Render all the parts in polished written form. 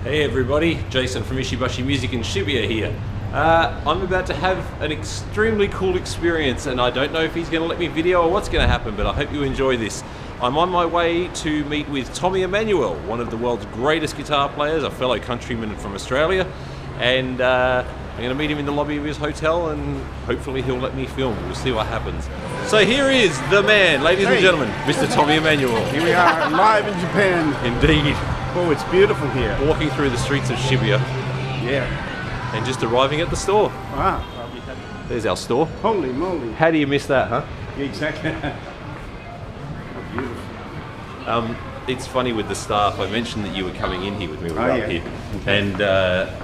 Hey everybody, Jason from Ishibashi Music in Shibuya here. I'm about to have an extremely cool experience and I don't know if he's going to let me video or what's going to happen, but I hope you enjoy this. I'm on my way to meet with Emmanuel, one of the world's greatest guitar players, a fellow countryman from Australia, and I'm going to meet him in the lobby of his hotel and hopefully he'll let me film. We'll see what happens. So here is the man, ladies and gentlemen, Mr. Emmanuel. Here we are, live in Japan. Indeed. Oh, it's beautiful here. Walking through the streets of Shibuya. Yeah. And just arriving at the store. Ah. There's our store. Holy moly. How do you miss that, huh? Exactly. Oh, beautiful. It's funny with the staff. I mentioned that you were coming in here with me. We were up here. Okay. And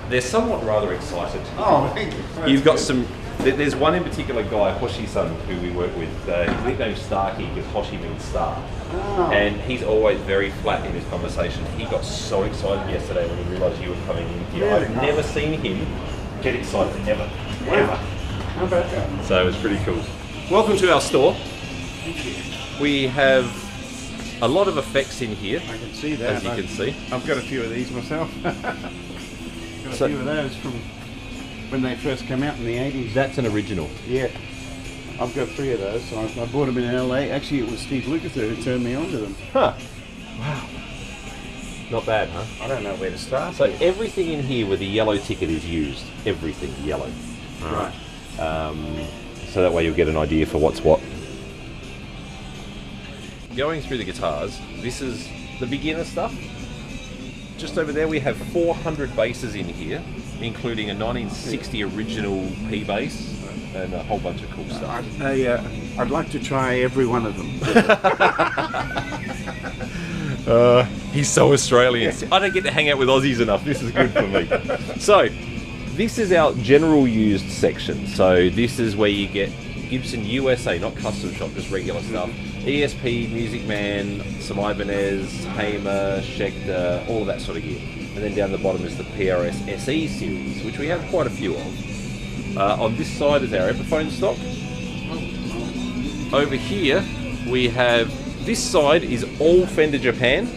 they're somewhat rather excited. Oh, thank you. You've got some... There's one in particular guy, Hoshi-san, who we work with. His nickname's Starkey because Hoshi means star. Oh. And he's always very flat in his conversation. He got so excited yesterday when he realised you were coming in here. Really? I've never seen him get excited, ever. Wow. Ever. How about that? So it's pretty cool. Welcome to our store. Thank you. We have a lot of effects in here. I can see that. As you can see. I've got a few of these myself. got a few of those from when they first came out in the 80s. That's an original. Yeah. I've got 3 of those. So I bought them in LA. Actually, it was Steve Lukather who turned me on to them. Huh. Wow. Not bad, huh? I don't know where to start. So everything in here with the yellow ticket is used. Everything yellow. Right. So that way you'll get an idea for what's what. Going through the guitars, this is the beginner stuff. Just over there we have 400 basses in here, including a 1960 original P bass and a whole bunch of cool stuff. I'd like to try every one of them. He's so Australian. I don't get to hang out with Aussies enough. This is good for me. So, this is our general used section. So this is where you get Gibson USA, not custom shop, just regular stuff. ESP, Music Man, some Ibanez, Hamer, Schecter, all of that sort of gear. And then down the bottom is the PRS SE series, which we have quite a few of. On this side is our Epiphone stock. Over here we have, this side is all Fender Japan.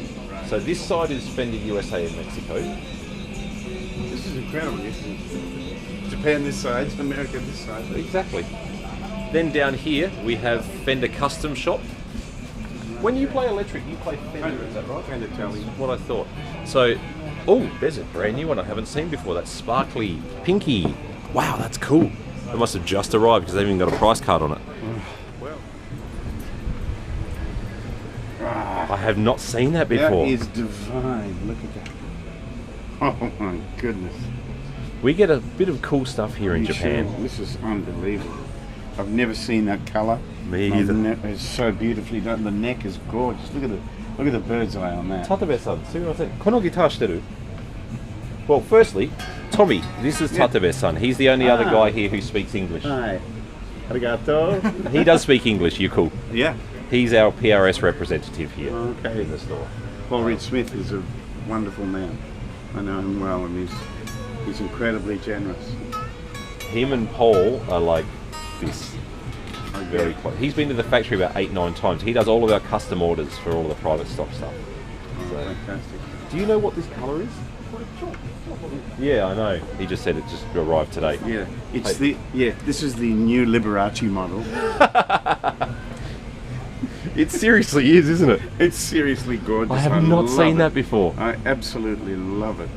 So this side is Fender USA in Mexico. This is incredible. Japan this side, America this side. Exactly. Then down here we have Fender Custom Shop. When you play electric, you play Fender, is that right? Fender Tele. That's what I thought. So, oh, there's a brand new one I haven't seen before. That's sparkly, pinky. Wow, that's cool. It must have just arrived because they've even got a price card on it. Well, I have not seen that before. that is divine. Look at that. Oh my goodness. We get a bit of cool stuff here in Japan. Sure? This is unbelievable. I've never seen that colour. Me either. It's so beautifully done. The neck is gorgeous. Look at the bird's eye on that. Tatabe-san, see what I said? Kono guitar shiteru? Well, firstly, Tommy, this is Tatabe-san. He's the only other guy here who speaks English. Hi. Arigato. He does speak English, you're cool. Yeah. He's our PRS representative here Okay. in the store. Paul Reed Smith is a wonderful man. I know him well, and he's incredibly generous. Him and Paul are like this. Very close. He's been to the factory about 8-9 times. He does all of our custom orders for all the private stock stuff. So, fantastic. Do you know what this colour is? Yeah, I know. He just said it just arrived today. Yeah, it's this is the new Liberace model. It seriously is, isn't it? It's seriously gorgeous. I have not seen that before. I absolutely love it.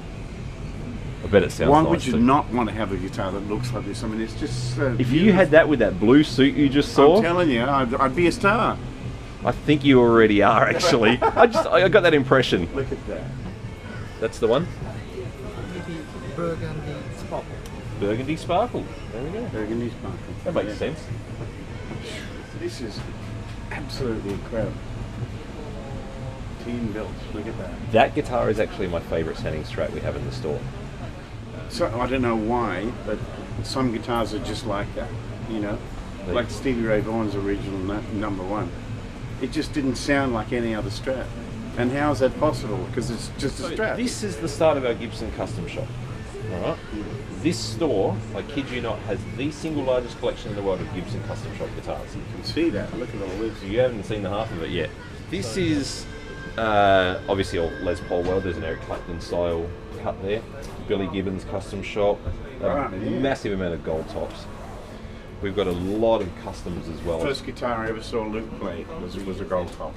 I bet it sounds Why nice would you too. not want to have a guitar that looks like this? I mean, it's just so If you had that with that blue suit you just saw, I'm telling you, I'd be a star. I think you already are actually. I got that impression. Look at that. That's the one? Burgundy Sparkle. Burgundy Sparkle. There we go. Burgundy Sparkle. That makes sense. This is absolutely incredible. Team built. Look at that. That guitar is actually my favourite sounding Strat we have in the store. So I don't know why, but some guitars are just like that, you know, like Stevie Ray Vaughan's original number 1. It just didn't sound like any other Strat. And how is that possible? Because it's just a Strat. This is the start of our Gibson custom shop. All right. This store, I kid you not, has the single largest collection in the world of Gibson custom shop guitars. You can see that. Look at all this. You haven't seen the half of it yet. This is Obviously all Les Paul well, there's an Eric Clapton style cut there. Billy Gibbons custom shop. Massive amount of gold tops. We've got a lot of customs as well. First guitar I ever saw Luke play was a gold top.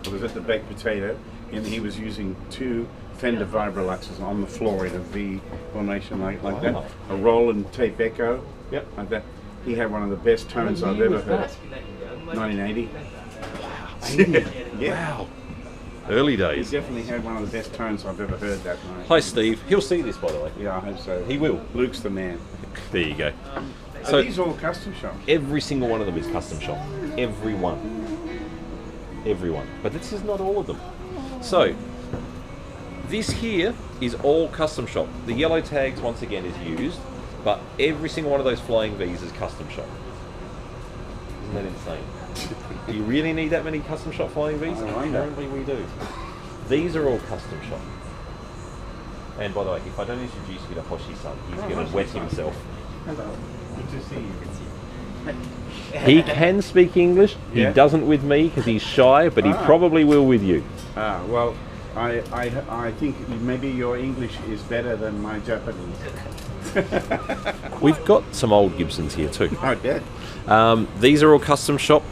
It was at the Baked Potato, and he was using 2 Fender Vibroluxes on the floor in a V formation like that. A Roland tape echo, like that. He had one of the best tones I've ever heard. 1980. Wow. Early days. He definitely had one of the best tones I've ever heard that night. Hi Steve. He'll see this, by the way. Yeah, I hope so. He will. Luke's the man. There you go. So these all custom shops? Every single one of them is custom shop. Every one. Every one. But this is not all of them. So, this here is all custom shop. The yellow tags, once again, is used, but every single one of those Flying V's is custom shop. Isn't that insane? Do you really need that many custom shop Flying V's? Apparently we do. These are all custom shop. And by the way, if I don't introduce you to Hoshi-san, he's going to wet himself. Hello. Good to see you. He can speak English. He doesn't with me because he's shy, but he probably will with you. Well, I think maybe your English is better than my Japanese. We've got some old Gibsons here too. Oh, dead. These are all custom shop,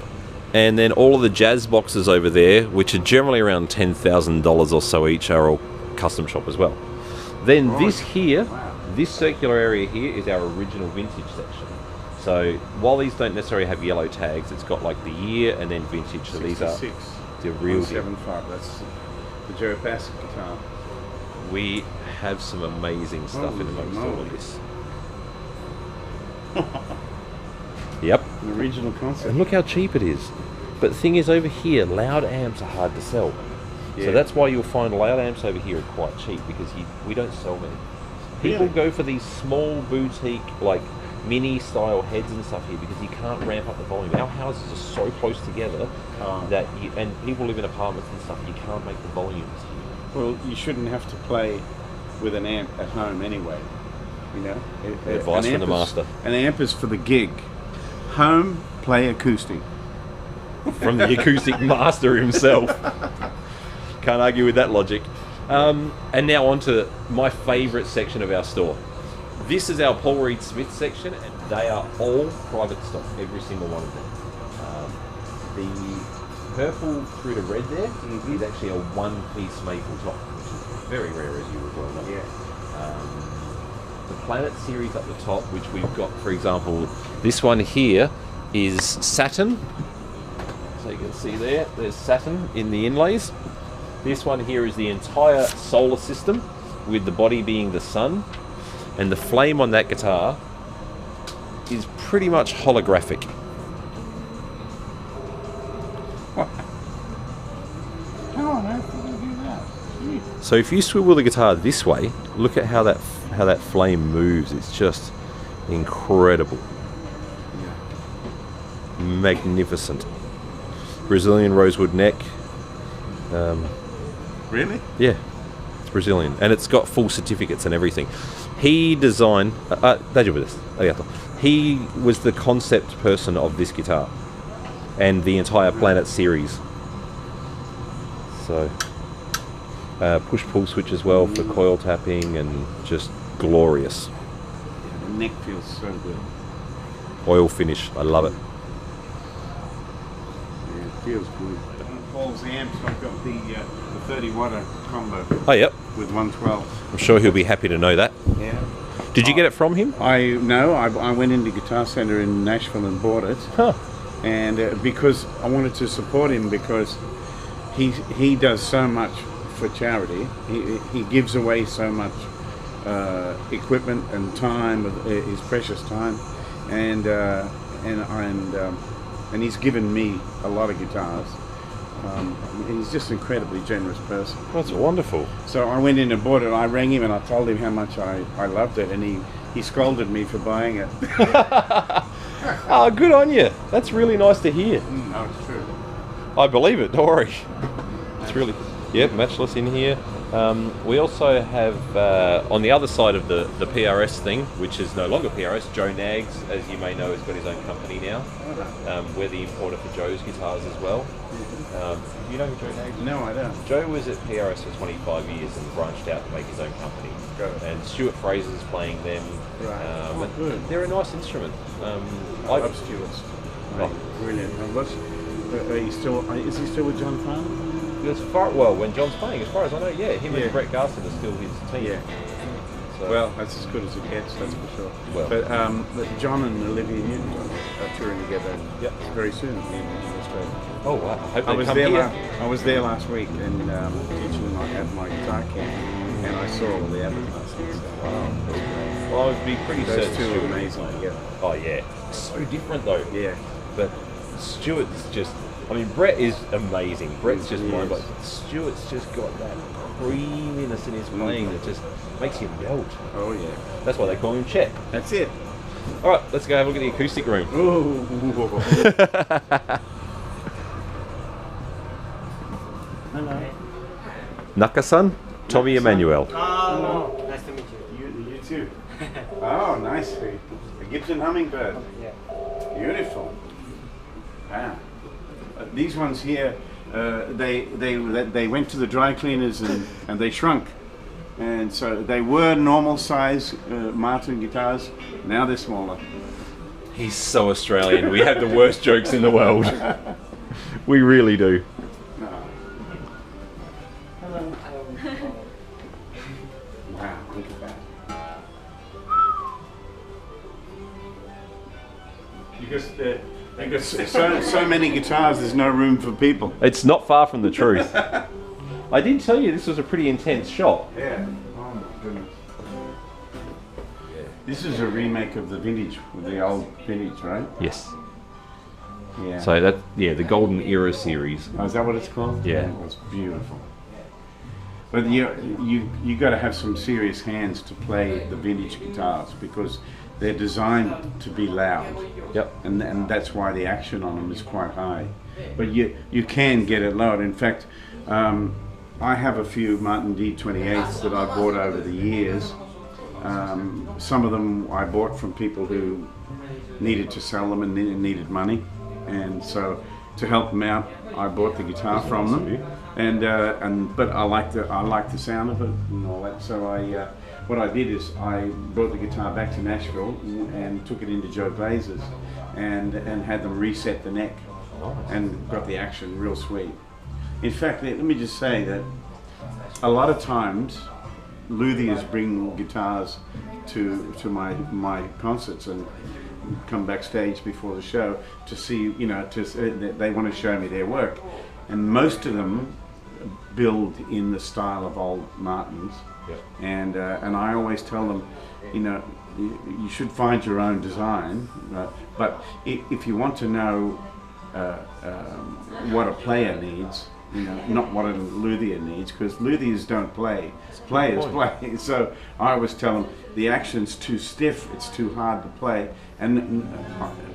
and then all of the jazz boxes over there, which are generally around $10,000 or so each, are all custom shop as well. Then this here, this circular area here is our original vintage section. So while these don't necessarily have yellow tags, it's got like the year and then vintage. So these are the real 175. That's the Joe Bassett guitar. We have some amazing stuff in amongst all of this. Yep. An original concept. And look how cheap it is. But the thing is, over here, loud amps are hard to sell. Yeah. So that's why you'll find loud amps over here are quite cheap, because we don't sell many. People go for these small boutique, like mini style heads and stuff here because you can't ramp up the volume. Our houses are so close together that and people live in apartments and stuff, you can't make the volumes. Well, you shouldn't have to play with an amp at home anyway. You know, advice from the master. An amp is for the gig. Home, play acoustic. From the acoustic master himself. Can't argue with that logic. And now on to my favourite section of our store. This is our Paul Reed Smith section, and they are all private stock, every single one of them. The purple through to red there is actually a one-piece maple top, which is very rare, as you would well know. Yeah. The Planet series up the top, which we've got, for example, this one here is Saturn. So you can see there's Saturn in the inlays. This one here is the entire solar system, with the body being the sun. And the flame on that guitar is pretty much holographic. How on earth did they do that? Jeez. So if you swivel the guitar this way, look at how that flame moves. It's just incredible. Yeah. Magnificent. Brazilian rosewood neck. Really? Yeah, it's Brazilian, and it's got full certificates and everything. He designed. He was the concept person of this guitar and the entire Planet series. So push-pull switch as well for coil tapping, and just glorious. Yeah, the neck feels so good. Oil finish, I love it. Yeah, it feels good. On Paul's amps, I've got the 30-watt combo. Oh, yep. With 112. I'm sure he'll be happy to know that. Yeah. Did you get it from him? I went into Guitar Center in Nashville and bought it. Huh. And because I wanted to support him, because he does so much for charity. He gives away so much equipment and time, his precious time, and he's given me a lot of guitars. He's just an incredibly generous person. That's wonderful. So I went in and bought it. I rang him and I told him how much I loved it, and he scolded me for buying it. Oh, good on you. That's really nice to hear. No, it's true. I believe it, don't worry. It's really... Yep, matchless in here. We also have, on the other side of the PRS thing, which is no longer PRS, Joe Nags, as you may know, has got his own company now. We're the importer for Joe's guitars as well. Do you know who Joe Nags is? No, I don't. Joe was at PRS for 25 years and branched out to make his own company. And Stuart Fraser is playing them. Right. Good. They're a nice instrument. I love Stuart's. Brilliant. Is he still with John Farnham? When John's playing, as far as I know, yeah, him and Brett Garson are still his team. Yeah. So, well, that's as good as it gets, that's for sure. Well. But John and Olivia Newton are touring together very soon in Australia. Oh wow! I hope they come here. I was there last week and teaching them at my guitar camp, and I saw all the advertisements. Wow. Well, I would be pretty certain. Those two are amazing together. Oh yeah, so different though. Yeah. But Stuart's just. I mean, Brett is amazing. Brett's just mind blowing. Stuart's just got that creaminess in his playing that just makes you melt. Oh yeah. That's why they call him Chet. That's it. All right, let's go have a look at the acoustic room. Ooh. Hello. Naka-san, Tommy Emmanuel. Oh, nice to meet you. You too. Oh, nice. A Gibson Hummingbird. Yeah. Beautiful. Wow. These ones here, they went to the dry cleaners and they shrunk, and so they were normal size Martin guitars. Now they're smaller. He's so Australian. We have the worst jokes in the world. We really do. Hello. Wow, look at that. Because so many guitars, there's no room for people. It's not far from the truth. I did tell you this was a pretty intense shop. Yeah. Oh my goodness. This is a remake of the vintage, the old vintage, right? Yes. Yeah. So the Golden Era series. Oh, is that what it's called? Yeah. It was beautiful. But you got to have some serious hands to play the vintage guitars because they're designed to be loud. Yep. And that's why the action on them is quite high. But you can get it loud. In fact, I have a few Martin D28s that I bought over the years. Some of them I bought from people who needed to sell them and needed money, and so to help them out, I bought the guitar from them. But I like the sound of it and all that. So what I did is I brought the guitar back to Nashville and took it into Joe Glazer's and had them reset the neck and got the action real sweet. In fact, let me just say that a lot of times luthiers bring guitars to my concerts and come backstage before the show to see, they want to show me their work, and most of them build in the style of old Martins. Yep. And I always tell them, you should find your own design, but if you want to know what a player needs, not what a luthier needs, because luthiers don't play, players play. So I always tell them the action's too stiff, it's too hard to play, and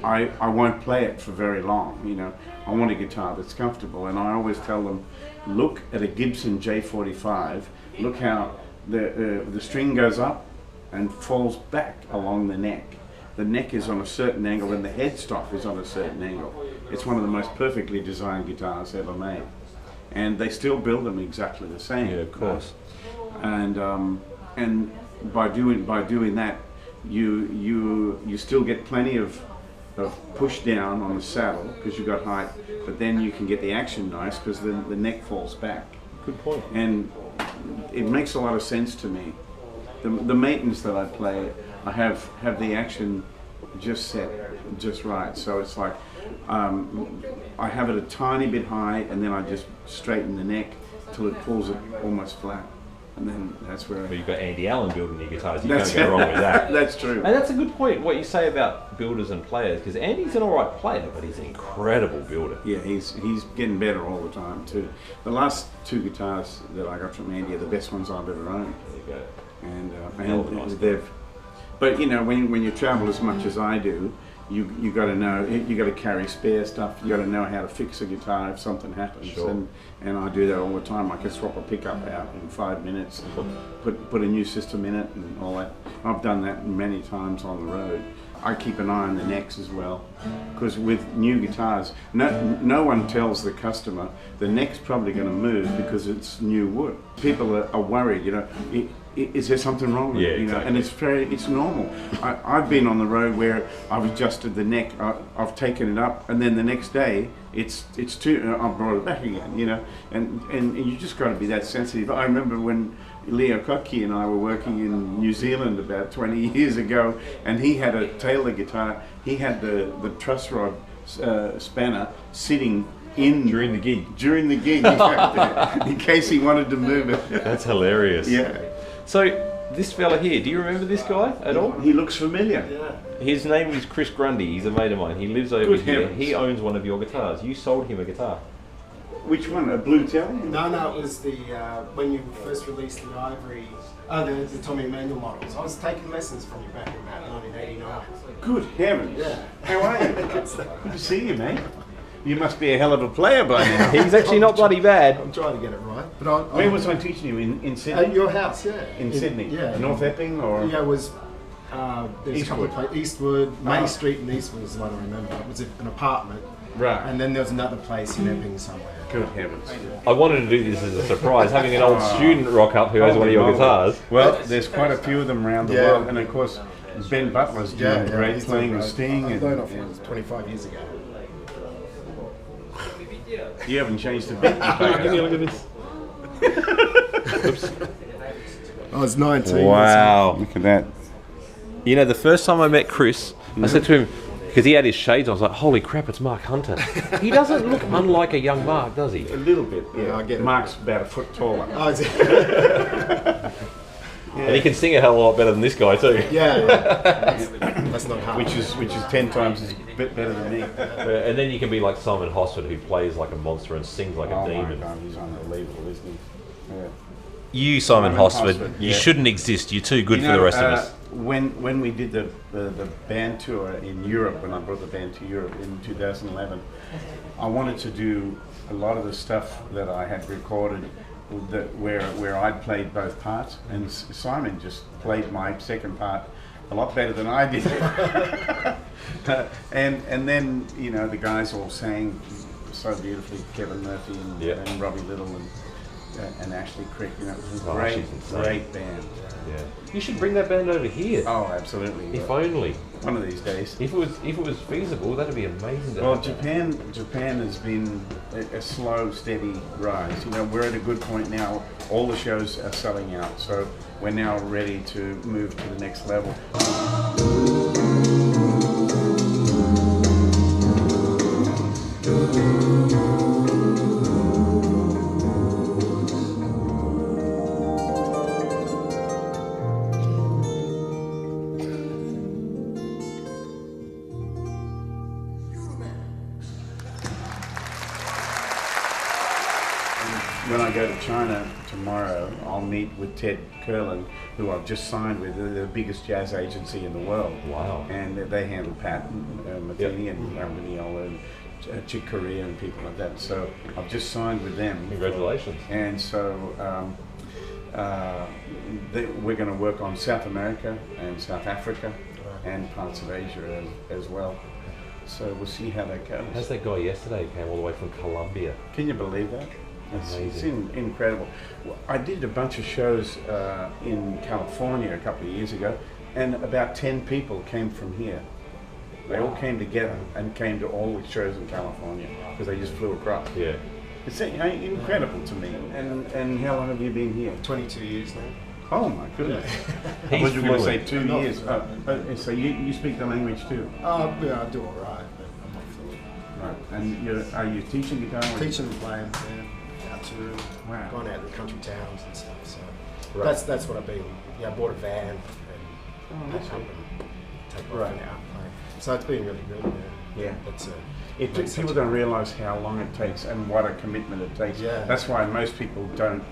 I won't play it for very long. I want a guitar that's comfortable, and I always tell them, look at a Gibson J45, look how the string goes up and falls back along the neck. The neck is on a certain angle and the headstock is on a certain angle. It's one of the most perfectly designed guitars ever made. And they still build them exactly the same. Yeah, of course. And by doing that, you still get plenty of push down on the saddle because you've got height, but then you can get the action nice because the neck falls back. Good point. And it makes a lot of sense to me. The maintenance that I play, I have the action just set just right. So it's like I have it a tiny bit high, and then I just straighten the neck till it pulls it almost flat, and then that's where. Well, you've got Andy Allen building your guitars. You can't go wrong with that. That's true. And that's a good point. What you say about builders and players, because Andy's an alright player, but he's an incredible builder. Yeah, he's getting better all the time too. The last two guitars that I got from Andy are the best ones I've ever owned. There you go. And they've. But when you travel as much as I do, you got to know, you got to carry spare stuff. You got to know how to fix a guitar if something happens. Sure. And I do that all the time. I can swap a pickup out in 5 minutes, put a new system in it, and all that. I've done that many times on the road. I keep an eye on the necks as well, because with new guitars, no one tells the customer the neck's probably going to move because it's new wood. People are worried, you know. Is there something wrong with it? You know? Exactly. And it's normal. I've been on the road where I've adjusted the neck, I've taken it up, and then the next day it's too. I've brought it back again. You know, and you just got to be that sensitive. I remember when Leo Kottke and I were working in New Zealand about 20 years ago, and he had a Taylor guitar. He had the truss rod spanner sitting in During the gig. In case he wanted to move it. That's hilarious. Yeah. So this fella here, do you remember this guy at all? He looks familiar. Yeah. His name is Chris Grundy. He's a mate of mine. He lives over Good here. heavens. He owns one of your guitars. You sold him a guitar. Which one? A blue Telly? No, it was the when you first released the Ivory, the Tommy Emmanuel models. I was taking lessons from you back in about 1989. Good heavens. Yeah. How are you? Good to see you, mate. You must be a hell of a player by now. He's actually not bloody bad. I'm trying to get it right. But Where was I teaching you? In Sydney? At your house, yeah. In Sydney? Yeah. North Epping or? Yeah, it was. There's a couple of places. Eastwood, Main Oh. Street in Eastwood is the one I remember. It was an apartment. Right. And then there was another place in Epping somewhere. Good heavens. I wanted to do this as a surprise, having an old student rock up who has one of your guitars. Well, there's quite a few of them around the Yeah. world, and of course, Ben Butler's doing great he's playing doing with great. Sting. I've known him for 25 years ago. You haven't changed a bit. Give me a look at this. I was 19. Wow. Look at that. You know, the first time I met Chris, I said to him, because he had his shades on, I was like, holy crap, it's Mark Hunter. He doesn't look unlike a young Mark, does he? A little bit, yeah. I get it. Mark's about a foot taller. Oh, is it? And he can sing a hell of a lot better than this guy too. Yeah. That's not hard. Which is 10 times as bit better than me. And then you can be like Simon Hosford, who plays like a monster and sings like a Oh my demon. God, he's unbelievable, isn't he? Yeah. You, Simon Simon Hosford, Hosford, you yeah. shouldn't exist. You're too good You for the know, rest of us. When we did the band tour in Europe, when I brought the band to Europe in 2011, I wanted to do a lot of the stuff that I had recorded where I'd played both parts, and Simon just played my second part a lot better than I did. and then, you know, the guys all sang so beautifully, Kevin Murphy and Robbie Little and Ashley Crick, you know, it was a great band. Yeah. You should bring that band over here. Oh, absolutely. If only. One of these days. If it was feasible, that'd be amazing. To Well, have that. Japan has been a slow, steady rise. You know, we're at a good point now. All the shows are selling out, so we're now ready to move to the next level. When I go to China tomorrow, I'll meet with Ted Curlin, who I've just signed with. They're the biggest jazz agency in the world. Wow. And they handle Pat Metheny and Rambaniola and Chick Corea and people like that. So I've just signed with them. Congratulations. And so we're going to work on South America and South Africa and parts of Asia as well. So we'll see how that goes. How's that guy yesterday came all the way from Colombia? Can you believe that? It's incredible. I did a bunch of shows in California a couple of years ago, and about 10 people came from here. They all came together and came to all the shows in California because they just flew across. Yeah. It's incredible to me. And how long have you been here? 22 years now. Oh my goodness. He's I was going to say fluent. 2 Not years. So you speak the language too? Yeah, I do all right, but I'm not fluent. Right. And are you teaching guitar? Teaching and playing, yeah. Out touring, Wow. going out in the country towns and stuff. So Right. that's what I've been. Yeah, I bought a van and that's pack up good. and take off Right. and out and play. So it's been really good. Yeah. It's People don't realise how long it takes and what a commitment it takes. Yeah. That's why most people don't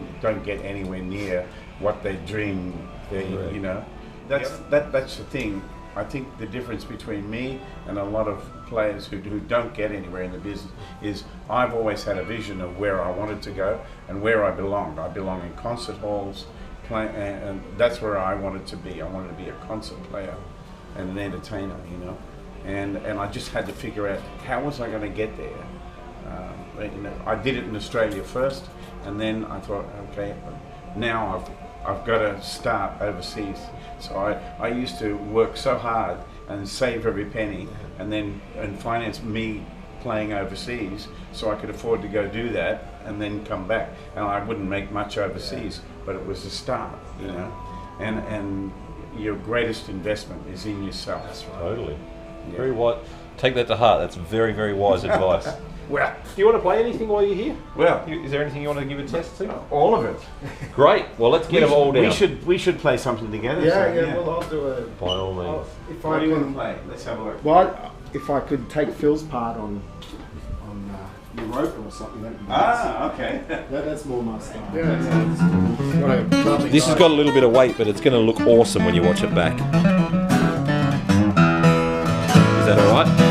get anywhere near what they dream. You know, that's the thing. I think the difference between me and a lot of players who don't get anywhere in the business is I've always had a vision of where I wanted to go and where I belonged. I belong in concert halls, and that's where I wanted to be. I wanted to be a concert player and an entertainer, you know. And I just had to figure out how was I going to get there. You know, I did it in Australia first, and then I thought, okay, now I've got to start overseas. So I used to work so hard and save every penny, and finance me playing overseas, so I could afford to go do that and then come back. And I wouldn't make much overseas, but it was a start, you know. And your greatest investment is in yourself. That's right. Totally. Yeah. Very wise. Take that to heart. That's very, very wise advice. Well, do you want to play anything while you're here? Well, is there anything you want to give a test to? All of it. Great. Well, let's get them all down. We should play something together. Yeah. Well, I'll do it. By all means. What do you want to play? Let's have a look. Well, if I could take Phil's part on the rope or something. That'd be nice. Okay. That's more my style. This has got a little bit of weight, but it's going to look awesome when you watch it back. Is that all right?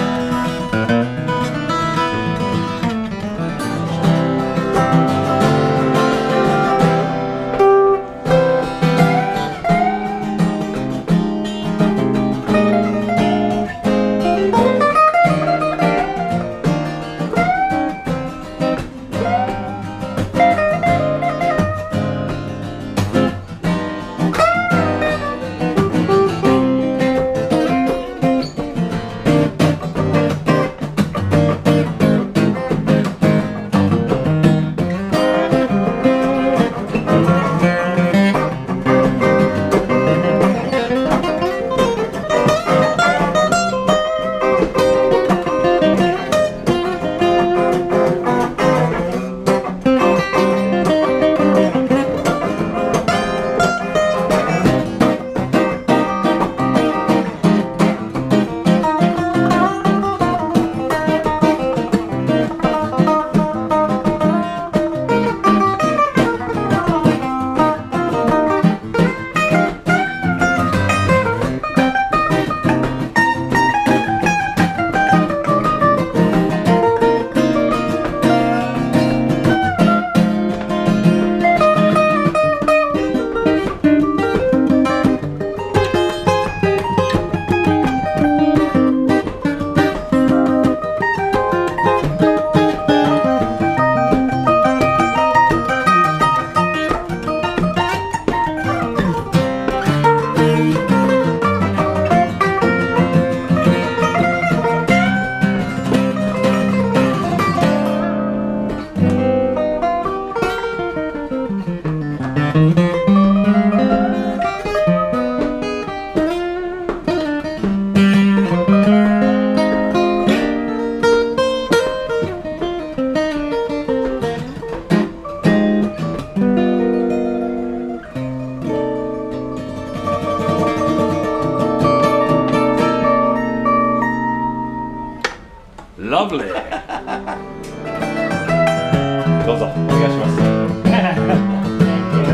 Lovely.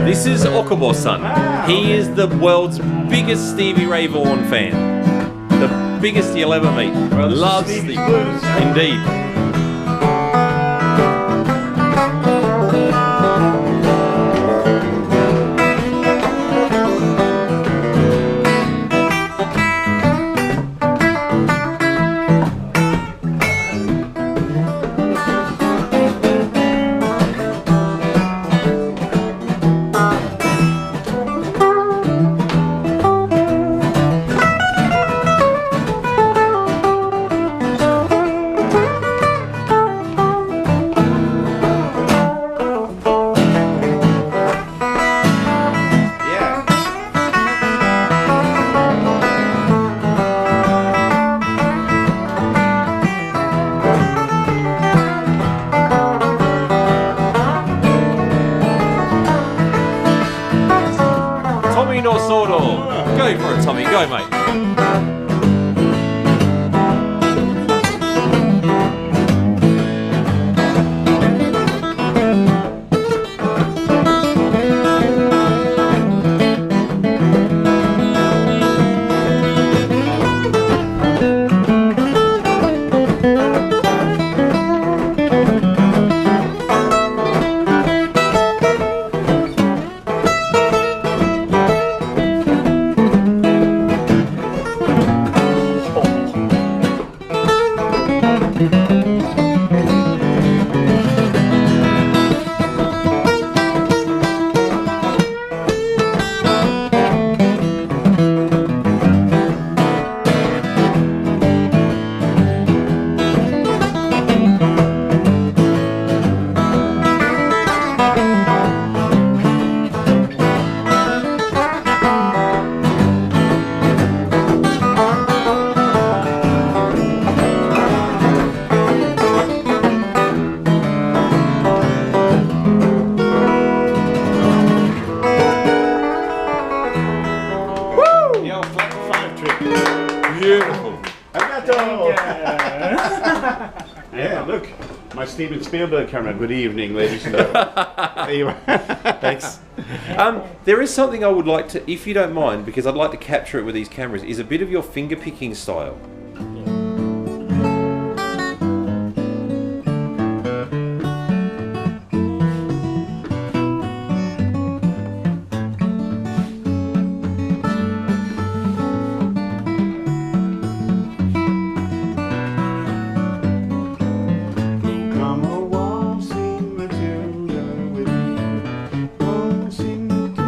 This is Okubo-san. He is the world's biggest Stevie Ray Vaughan fan. The biggest you'll ever meet. Loves Stevie blues. Indeed. Go for it, Tommy. Go, mate. trick. Beautiful. Arigato! Yeah, look. My Steven Spielberg camera. Good evening, ladies and gentlemen. There you are. Thanks. There is something I would like to, if you don't mind, because I'd like to capture it with these cameras, is a bit of your finger picking style. Come a waltzing Matilda with me. Waltzing Matilda.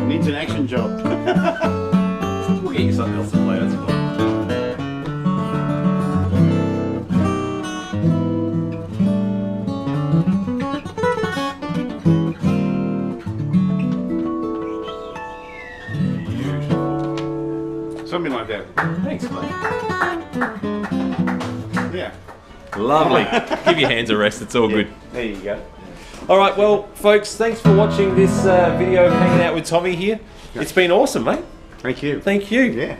Needs an action job. We'll get you something else to play, that's fine. Something like that. Thanks, mate. Yeah. Lovely. Give your hands a rest, it's all good. There you go. All right, well, folks, thanks for watching this video of hanging out with Tommy here. It's been awesome, mate. Thank you. Thank you. Yeah.